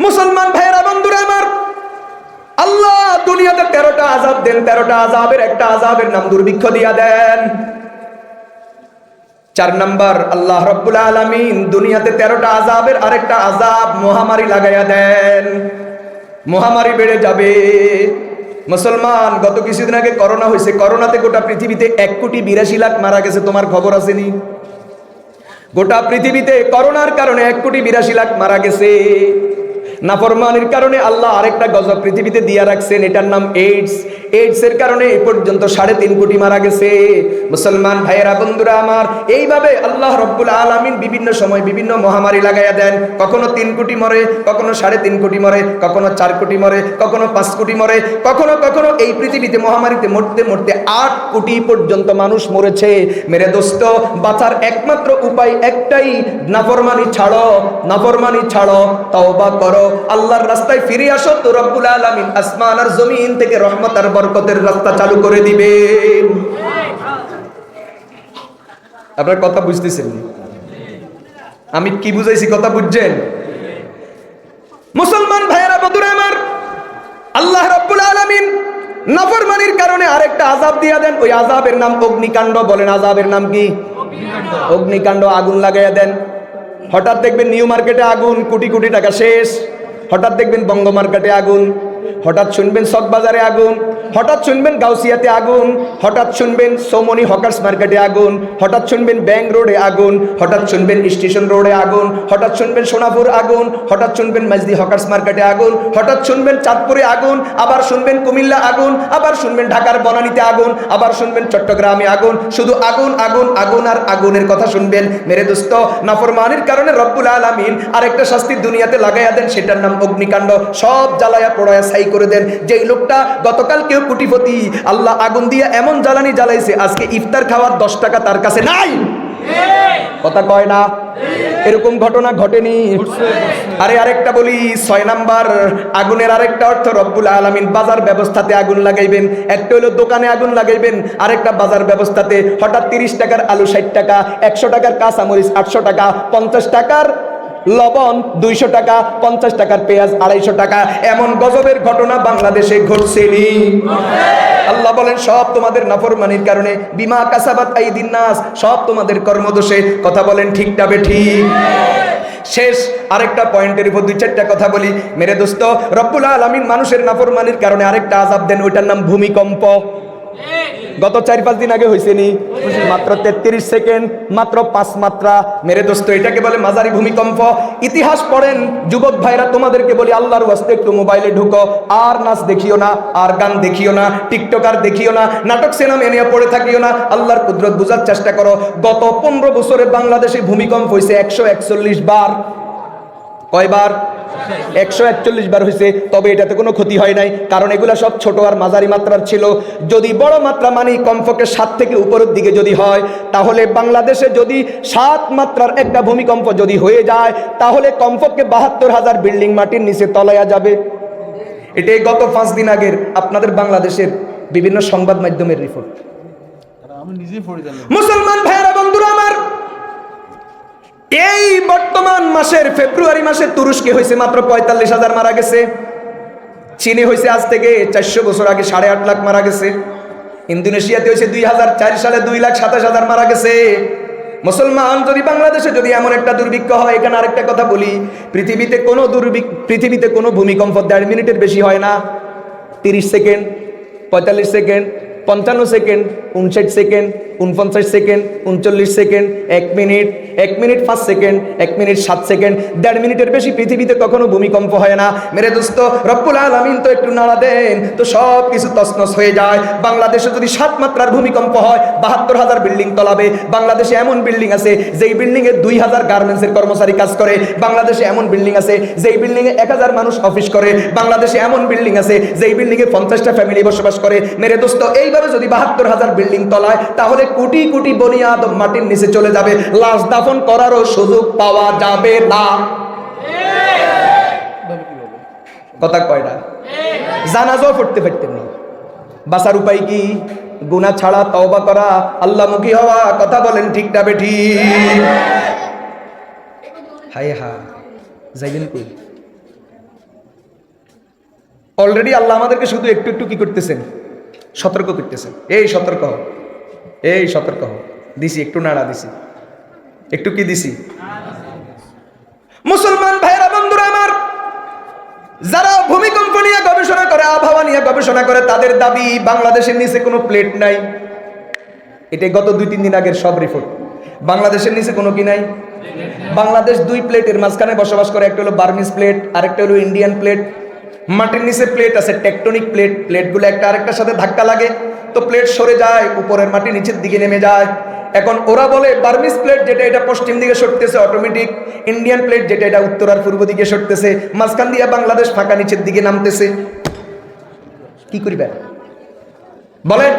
মুসলমান ভাইরা বন্ধুরা আমার, আল্লাহ দুনিয়াতে 13টা আযাব দেন, 13টা আযাবের একটা আযাবের নাম দুর্ভিক্ষ দিয়া দেন। 4 নাম্বার, আল্লাহ রাব্বুল আলামিন দুনিয়াতে 13টা আযাবের আরেকটা আযাব মহামারী লাগাইয়া দেন। মহামারী বেড়ে যাবে। মুসলমান, গত কিছুদিন আগে করোনা হয়েছে, করোনাতে গোটা পৃথিবীতে 1,82,00,000 মারা গেছে। তোমার খবর আসেনি? গোটা পৃথিবীতে করোনার কারণে 1,82,00,000 মারা গেছে। নাফরমানির কারণে আল্লাহ আরেকটা গজব পৃথিবীতে দিয়া রাখছেন, এটার নাম এইডস। এইডস এর কারণে এই পর্যন্ত 3.5 কোটি মারা গেছে। মুসলমান ভাইয়েরা বন্ধুরা আমার, এইভাবে আল্লাহ রব্বুল আলামিন বিভিন্ন সময় বিভিন্ন মহামারী লাগাইয়া দেন। কখনো 3 কোটি মরে, কখনো 3.5 কোটি মরে, কখনো 4 কোটি মরে, কখনো 5 কোটি মরে, কখনো কখনো এই পৃথিবীতে মহামারীতে মরতে মরতে 8 কোটি পর্যন্ত মানুষ মরেছে। মেরে দোস্ত, বাঁচার একমাত্র উপায় একটাই, নাফরমানি ছাড়ো, নাফরমানি ছাড়ো, তওবা করো, আল্লাহর রাস্তায় ফিরে আসো, তো রব্বুল আলামিন আসমান আর জমিন থেকে রহমত আর বরকতের রাস্তা চালু করে দিবেন। আপনার কথা বুঝতেছেন? আমি কি বুঝাইছি, কথা বুঝছেন? মুসলমান ভাইয়েরা বন্ধুরা আমার, আল্লাহ রাব্বুল আলামিন নাফরমানির কারণে আরেকটা আযাব দিয়া দেন। ওই আযাবের নাম অগ্নিকাণ্ড। বলেন, আযাবের নাম কি? অগ্নিকাণ্ড। আগুন লাগাইয়া দেন। হঠাৎ দেখবেন নিউ মার্কেটে আগুন, কোটি কোটি টাকা শেষ। হঠাৎ দেখবেন বঙ্গ মার্কেটে আগুন, হঠাৎ শুনবেন চকবাজারে আগুন, হঠাৎ শুনবেন গাউসিয়াতে আগুন, হঠাৎ শুনবেন সোমনি হকার্স মার্কেটে আগুন, হঠাৎ শুনবেন ব্যাংক রোডে আগুন, হঠাৎ শুনবেন স্টেশন রোডে আগুন, হঠাৎ শুনবেন সোনাপুর আগুন, হঠাৎ শুনবেন মাঝদি হকার্স মার্কেটে আগুন, হঠাৎ শুনবেন চাঁদপুরে আগুন, আবার শুনবেন কুমিল্লা আগুন, আবার শুনবেন ঢাকার বনানীতে আগুন, আবার শুনবেন চট্টগ্রামে আগুন। শুধু আগুন আগুন আগুন আর আগুনের কথা শুনবেন। মেরে দোস্ত, নাফরমানির কারণে রব্বুল আলামিন আরেকটা শাস্তি দুনিয়াতে লাগাইয়া দেন, সেটার নাম অগ্নিকাণ্ড। সব জ্বালায়া পোড়ায়া ছাই করে দেন। যেই লোকটা গতকাল কেউ কোটিপতি, আল্লাহ আগুন দিয়ে এমন জ্বালানি জ্বালাইছে, আজকে ইফতার খাওয়ার 10 টাকা তার কাছে নাই। কথা কয় না? এরকম ঘটনা ঘটেনি? আরে আরেকটা বলি, 6 নাম্বার আগুনের আরেকটা অর্থ, রব্বুল আলামিন বাজার ব্যবস্থাতে আগুন লাগাইবেন। একটা হলো দোকানে আগুন লাগাইবেন, আরেকটা বাজার ব্যবস্থাতে। হঠাৎ 30 টাকার আলু 60 টাকা, 100 টাকার কাঁচামরিচ 800 টাকা, 50 টাকার লবণ 200 টাকা, 50 টাকার পেঁয়াজ 250 টাকা। এমন গজবের ঘটনা বাংলাদেশে ঘটছেনি। আল্লাহ বলেন, সব তোমাদের নাফরমানির কারণে, বিমা কাসাবাত আইদিন নাস, সব তোমাদের কর্মদোষে। কথা বলেন ঠিক না বেঠিক? শেষ আরেকটা পয়েন্টের উপর 2-4টা কথা বলি। মেরে দোস্ত, রব্বুল আলামিন মানুষের নাফরমানির কারণে আরেকটা আযাব দেন, ওইটার নাম ভূমিকম্প। গত 4-5 দিন আগে হয়েছেনি? মাত্র 33 সেকেন্ড, মাত্র 5 মাত্রা। মেরে দোস্ত, এটাকে বলে মাঝারি ভূমিকম্প। ইতিহাস পড়েন যুবক ভাইরা, তোমাদেরকে বলি, আল্লাহর ওয়াস্তে একটু মোবাইলে ঢুকো, আর নাচ দেখিও না, আর গান দেখিও না, টিকটক আর দেখিও না, নাটক সিনেমা এনে পড়ে থাকিও না, আল্লাহর কুদরত বুঝার চেষ্টা করো। গত 15 বছরে বাংলাদেশে ভূমিকম্প হয়েছে 141 বার। কয়বার? 141 বার হয়েছে। তবে এটাতে কোনো ক্ষতি হয় নাই, কারণ এগুলা সব ছোট আর মাঝারি মাত্রার ছিল। যদি বড় মাত্রা মানে কমপক্ষে 7 থেকে উপরের দিকে যদি হয়, তাহলে বাংলাদেশে যদি 7 মাত্রার একটা ভূমিকম্প যদি হয়ে যায়, তাহলে কমপক্ষে 72,000 বিল্ডিং মাটির নিচে তলায়া যাবে। এটাই গত 5 দিন আগের আপনাদের বাংলাদেশের বিভিন্ন সংবাদ মাধ্যমের রিপোর্ট। মুসলমান ভাইয়েরা বন্ধুরা আমার, এই বর্তমান মাসের ফেব্রুয়ারি মাসে তুরস্কে হয়েছে মাত্র 45,000 মারা গেছে। চীনে হয়েছে আজ থেকে 400 বছর আগে 8.5 লাখ মারা গেছে। ইন্দোনেশিয়াতে হয়েছে 2004 সালে 2,27,000 মারা গেছে। মুসলমান, যদি বাংলাদেশে যদি এমন একটা দুর্ভিক্ষ হয়, এখানে আরেকটা কথা বলি, পৃথিবীতে কোনো ভূমিকম্প 1.5 মিনিটের বেশি হয় না। 30 second, 45 second, 55 second, 59 second, 49 second, 39 second, 1 minute, 1 minute 5 second, 1 minute 7 second, 1.5 মিনিটের বেশি পৃথিবীতে কখনো ভূমিকম্প হয় না। মেরে দোস্ত, রব্বুল আলামিন তো একটু নাড়া দেন তো সব কিছু তছনছ হয়ে যায়। বাংলাদেশে যদি 7 মাত্রার ভূমিকম্প হয়, 72,000 বিল্ডিং তলাবে। বাংলাদেশে এমন বিল্ডিং আছে যেই বিল্ডিং এ 2,000 গার্মেন্টসের কর্মচারী কাজ করে। বাংলাদেশে এমন বিল্ডিং আছে যেই বিল্ডিং এ 1,000 মানুষ অফিস করে। বাংলাদেশে এমন বিল্ডিং আছে যেই বিল্ডিং এ 50টা ফ্যামিলি বসবাস করে। মেরে দোস্ত, এইভাবে যদি 72,000 বিল্ডিং তলায়, তাহলে কোটি কোটি বনি আদম মাটির নিচে চলে যাবে, লাশ দাফন করারও সুযোগ পাওয়া যাবে না। কথা কয়টা? জানাজাও পড়তে পারতেন না। বাঁচার উপায় কি? গুনাহ ছাড়া তওবা করা, আল্লাহমুখী হওয়া। কথা বলেন ঠিক না বেঠিক? হায় হা, যাইবেন কই? অলরেডি আল্লাহ আমাদেরকে শুধু একটু একটু কি করতেছেন, সতর্ক করতেছেন, এই সতর্ক হও, এই সতর্ক হও। দিছি একটু নাড়া দিছি, একটু কি দিছি। মুসলমান ভাইরা বন্ধুরা আমার, যারা ভূমিকম্প নিয়ে গবেষণা করে, আবহাওয়া নিয়ে গবেষণা করে, তাদের দাবি বাংলাদেশের নিচে কোনো প্লেট নাই। এটা গত 2-3 দিন আগের সব রিপোর্ট। বাংলাদেশের নিচে কোনো কি নাই। বাংলাদেশ 2 প্লেটের মাঝখানে বসবাস করে, একটা হলো বার্মিজ প্লেট, আরেকটা হলো ইন্ডিয়ান প্লেট। মাটির নিচে প্লেট আছে, টেকটনিক প্লেট। প্লেটগুলো একটা আরেকটার সাথে ধাক্কা লাগে তো প্লেট সরে যায়, উপরের মাটি নিচের দিকে নেমে যায়। এখন ওরা বলে বার্মিজ প্লেট যেটা, এটা পশ্চিম দিকে সরতেছে অটোমেটিক। ইন্ডিয়ান প্লেট যেটা, এটা উত্তর আর পূর্ব দিকে সরতেছে। মাঝখান দিয়ে বাংলাদেশ ফাঁকা নিচের দিকে নামতেছে। কি করিবে বলেন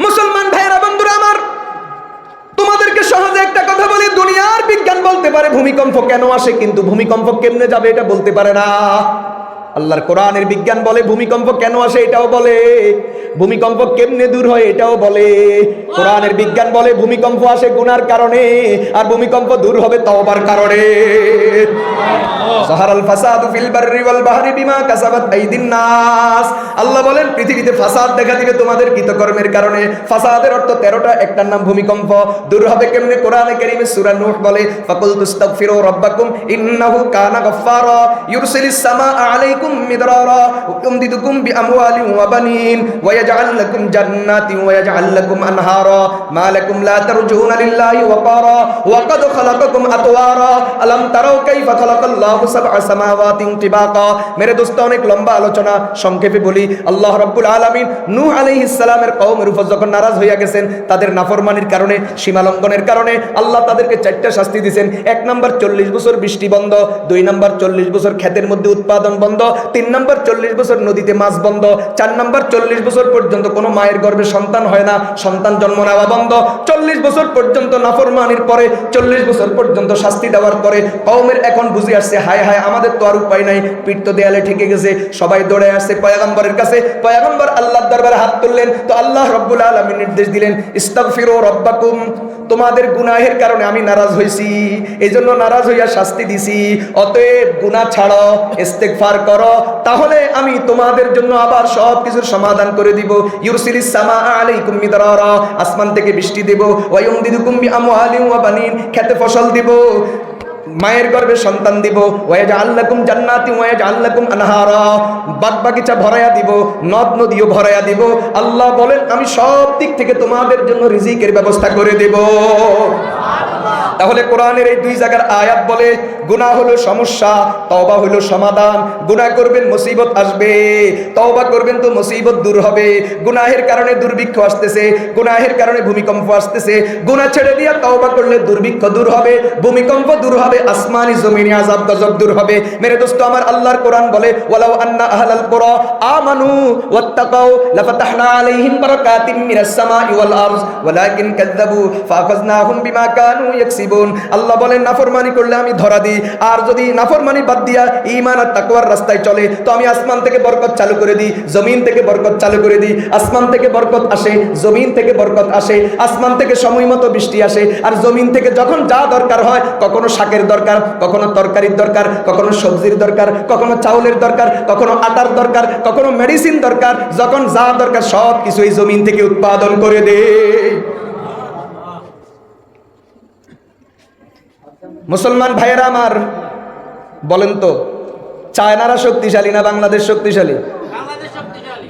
মুসলমান ভাইরা বন্ধুরা আমার, তোমাদেরকে সহজে একটা কথা বলি, দুনিয়ার বিজ্ঞান বলতে পারে ভূমিকম্প কেন আসে, কিন্তু ভূমিকম্প কেমনে যাবে এটা বলতে পারে না। আল্লাহর কোরআনের বিজ্ঞান বলে ভূমিকম্প কেন আসে এটাও বলে, ভূমিকম্প কেমনে দূর হয় এটাও বলে। কোরআনের বিজ্ঞান বলে ভূমিকম্প আসে গুনার কারণে, আর ভূমিকম্প দূর হবে তওবার কারণে। যাহারাল ফাসাদু ফিল বাররি ওয়াল বাহরি বিমা কাসাবাত আইদিন নাস। আল্লাহ বলেন পৃথিবীতে ফাসাদ দেখা দিবে তোমাদের কৃতকর্মের কারণে। ফাসাদের অর্থ 13টা, একটার নাম ভূমিকম্প। দূর হবে কেমনে? কোরআনে কারীমে সূরা নূহ বলে ফাকুল তুস্তাগফিরু রাব্বাকুম ইন্নাহু কানা গাফফারা ইউরসিলিস সামাআ আলাইকুম মিদরারা ওয়া ইউমদিদুকুম বিআমওয়ালিন ওয়া বানিন ওয়া ইয়াজআল লাকুম জান্নাতিন ওয়া ইয়াজআল লাকুম আনহারা মা লাকুম লা তারজুনা লিল্লাহি ওয়াকারা ওয়া ক্বাদ খালাকাকুম আতওয়ারা আলাম তারাউ কাইফা খালাকাল্লাহু সাবআ সামাওয়াতিন তিবাকা। মেরে দোস্ত, অনেক লম্বা আলোচনা, সংক্ষেপে বলি। আল্লাহ রাব্বুল আলামিন নূহ আলাইহিস সালামের কওমের উপর যখন নারাজ হইয়া গেছেন, তাদের নাফরমানির কারণে, সীমালঙ্ঘনের কারণে আল্লাহ তাদেরকে 4টা শাস্তি দিয়েছেন। 1 নাম্বার 40 বছর বৃষ্টি বন্ধ, 2 নাম্বার 40 বছর ক্ষেতের মধ্যে উৎপাদন বন্ধ, 3 নাম্বার 40 বছর নদীতে মাছ বন্ধ, 4 নাম্বার 40 বছর পর্যন্ত কোনো মায়ের গর্ভে সন্তান হয় না, সন্তান জন্ম নেওয়া বন্ধ। 40 বছর পর্যন্ত নাফরমানির পরে, 40 বছর পর্যন্ত শাস্তি দেওয়ার পরে কওমের এখন বুঝে আসছে, হায় হায় আমাদের তো আর উপায় নাই, পিঠ তো দেয়ালে ঠেকে গেছে। সবাই দৌড়ে আসছে পয়গম্বরের কাছে। পয়গম্বর আল্লাহর দরবারে হাত তুললেন, তো আল্লাহ রাব্বুল আলামিন নির্দেশ দিলেন ইস্তাগফিরু রাব্বাকুম, তোমাদের গুনাহের কারণে আমি নারাজ হইছি, এইজন্য নারাজ হইয়া শাস্তি দিছি। অতএব গুনাহ ছাড়ো, ইস্তেগফার করো, তাহলে আমি তোমাদের জন্য আবার সব কিছুর সমাধান করে দিব। ইউরসিলিস সামাআ আলাইকুম মিদরারা, আসমান থেকে বৃষ্টি দেব। ওয়া ইউমদিদুকুম বিআমওয়ালিন ওয়া বানিন, খেতে ফসল দিব, মায়ের গর্ভে সন্তান দিব। ওয়াজআল লাকুম জান্নাতি ওয়াজআল লাকুম আনহারা, বাগবাগিচা ভরায়া দিব, নদ নদীও ভরায়া দিব। আল্লাহ বলেন আমি সব দিক থেকে তোমাদের জন্য রিজিকের ব্যবস্থা করে দেব। তাহলে কোরআনের এই 2 জায়গার আয়াত বলে গুনাহ হলো সমস্যা, তওবা হলো সমাধান। গুনাহ করবেন মুসিবত আসবে, তওবা করবেন তো মুসিবত দূর হবে। গুনাহের কারণে দুর্ভিক্ষ আসতেছে, গুনাহের কারণে ভূমিকম্প আসতেছে, গুনাহ ছেড়ে দিয়া তওবা করলে দুর্ভিক্ষ দূর হবে, ভূমিকম্প দূর হবে, আসমানি জমিনি আযাব গজব দূর হবে। মেরে দোস্ত আমার, আল্লাহর কোরআন বলে ওয়ালাউ আন্না আহলাল কুরা আমানু ওয়াত্তাকাউ লাফাতাহনা আলাইহিম বারাকাতিম মিনাস সামাই ওয়াল আরজ ওয়ালাকিন কাযযাবু ফাআখাযনাহুম বিমা কানু ইয়াকসিবুন। আল্লাহ বলেন নাফরমানি করলে আমি ধরা দিই, আর যদি নাফরমানি বাদ দিয়া ঈমান আর তাকওয়ার রাস্তায় চলে তো আমি আসমান থেকে বরকত চালু করে দিই, জমিন থেকে বরকত চালু করে দিই। আসমান থেকে বরকত আসে, জমিন থেকে বরকত আসে। আসমান থেকে সময় মতো বৃষ্টি আসে, আর জমিন থেকে যখন যা দরকার হয়, কখনো শাকের দরকার, কখনো তরকারির দরকার, কখনো সবজির দরকার, কখনো চাউলের দরকার, কখনো আটার দরকার, কখনো মেডিসিন দরকার, যখন যা দরকার সব কিছু এই জমিন থেকে উৎপাদন করে দেয়। মুসলমান ভাইয়েরা আমার, বলেন তো চায়নারা শক্তিশালী না বাংলাদেশ শক্তিশালী?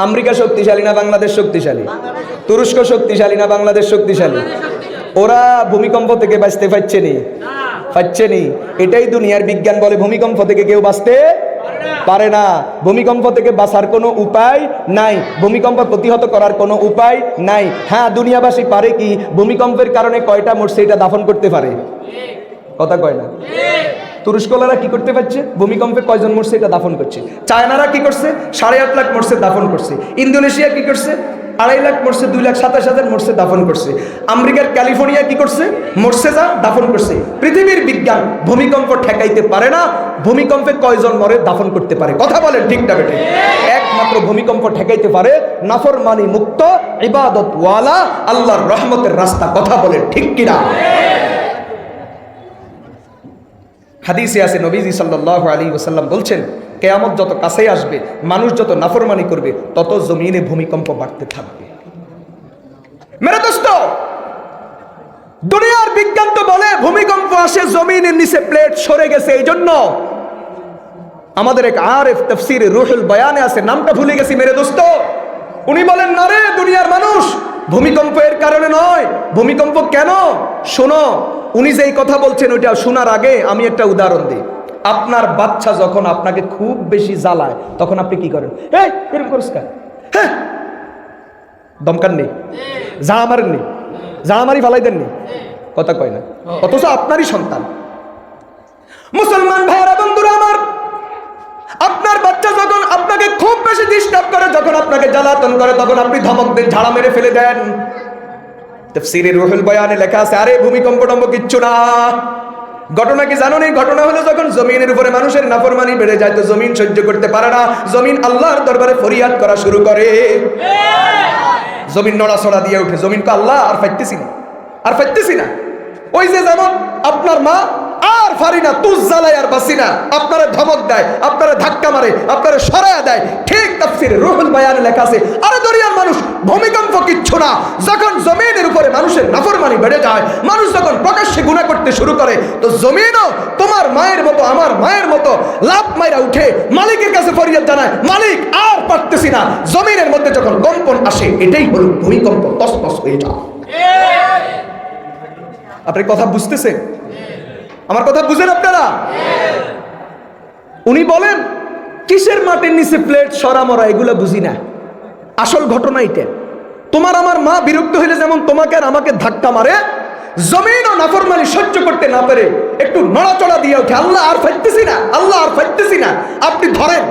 আমেরিকা শক্তিশালী না বাংলাদেশ শক্তিশালী? তুরস্ক শক্তিশালী না বাংলাদেশ শক্তিশালী? ওরা ভূমিকম্প থেকে বাঁচতে পারছে নি। এটাই দুনিয়ার বিজ্ঞান বলে ভূমিকম্প থেকে কেউ বাঁচতে পারে না। ভূমিকম্প থেকে বাঁচার কোনো উপায় নাই, ভূমিকম্প প্রতিহত করার কোনো উপায় নাই। হ্যাঁ, দুনিয়াবাসী পারে কি, ভূমিকম্পের কারণে কয়টা মরছে এটা দাফন করতে পারে, কথা কয় না। তুরস্কলারা কি করতে পারছে, ভূমিকম্পে কয়জন মরছে এটা দাফন করছে। চায়নারা কি করছে, 8.5 লাখ মরছে, দাফন করছে। ইন্দোনেশিয়া কি করছে, 2.5 লাখ মরছে, 2,27,000 মরছে, দাফন করছে। আমেরিকার ক্যালিফোর্নিয়া কি করছে, মরছে যা, দাফন করছে। পৃথিবীর বিজ্ঞান ভূমিকম্প ঠেকাইতে পারে না, ভূমিকম্পে কয়জন মরে দাফন করতে পারে। কথা বলেন ঠিক না বেঠিক? একমাত্র ভূমিকম্প ঠেকাইতে পারে নাফরমানি মুক্ত ইবাদত ওয়ালা আল্লাহর রহমতের রাস্তা। কথা বলেন ঠিক কিনা? হাদিসে আছে নবীজি সাল্লাল্লাহু আলাইহি ওয়াসাল্লাম বলছেন, কিয়ামত যত কাছে আসবে, মানুষ যত নাফরমানি করবে, তত জমিনে ভূমিকম্প বাড়তে থাকবে। মেরে দোস্ত, দুনিয়ার বিজ্ঞান তো বলে ভূমিকম্প আসে জমিনের নিচে প্লেট সরে গেছে। এই জন্য আমাদের এক আরেফ তাফসীরে রুহুল বয়ানে আছে, নামটা ভুলে গেছি মেরে দোস্ত, উনি বলেন না রে দুনিয়ার মানুষ, ভূমিকম্প এর কারণে নয়। ভূমিকম্প কেন? শোনো, উনি যেই কথা বলছেন ওইটা শোনার আগে আমি একটা উদাহরণ দিই। আপনার বাচ্চা যখন আপনাকে খুব বেশি জ্বালায়, তখন আপনি কি করেন? এই এরকম করিস কেন? হ্যাঁ, দমকান নেই, যা মারেন নেই, যা মারি ফালাই দেননি, কথা কয় না, অথচ আপনারই সন্তান। মুসলমান ভাইয়েরা, বন্ধুরা আমার, আপনার বাচ্চা যখন আপনাকে খুব বেশি ডিস্টার্ব করে, যখন আপনাকে জ্বালাতন করে, তখন আপনি ধমক দেন, ঝাড়া মেরে ফেলে দেন। তাফসীরে রুহুল বয়ানে লেখা আছে, আরে ভূমিকম্প টম্প কিচ্ছু না। ঘটনা কি জানো? নি ঘটনা হলো যখন জমিনের উপরে মানুষের নাফরমানি বেড়ে যায়, তো জমিন সহ্য করতে পারে না, জমিন আল্লাহর দরবারে ফরিয়াদ করা শুরু করে। জমিন নড়াচড়া দিয়ে ওঠে, জমিন কো আল্লাহ আর ফাইতেছি না, আর ফাইতেছি না। ওই যে যেমন আপনার মা আর ফারি না, তুজ জ্বালায় আর বাসি না, আপনারা ধমক দেয়, আপনারা ধাক্কা মারে, আপনারা সরায়া দেয়, ঠিক তাফসীরে রুহুল বয়ানে লেখা আছে, আরে দুনিয়ার মানুষ, ভূমিকম্প কিচ্ছু না। যখন জমিনের উপরে মানুষের নাফরমানি বেড়ে যায়, মানুষ যখন প্রকাশ্যে গুনাহ করতে শুরু করে, তো জমিনও তোমার মায়ের মতো আমার মায়ের মতো লাফ মাইরা উঠে মালিকের কাছে ফরিয়াদ জানায়, মালিক আর পারতেছি না। জমিনের মধ্যে যখন কম্পন আসে, এটাই হলো ভূমিকম্প, তছনছ হয়ে যায়। আপনি কথা বুঝতেছেন? আমার কথা বুঝেন আপনারা? উনি বলেন কিসের মাটির নিচে প্লেট সরা মরা, এগুলো বুঝি না, আসল ঘটনা এটা। তোমার আমার মা বিরক্ত হইলে যেমন তোমাকে আর আমাকে ধাক্কা মারে, জমিন ও নাফরমানি সহ্য করতে না পারে একটু নড়াচড়া দিয়ে ওঠে, আল্লাহ আর ফাইতেছি না, আল্লাহ আর ফাইতেছি না। আপনি ধরেন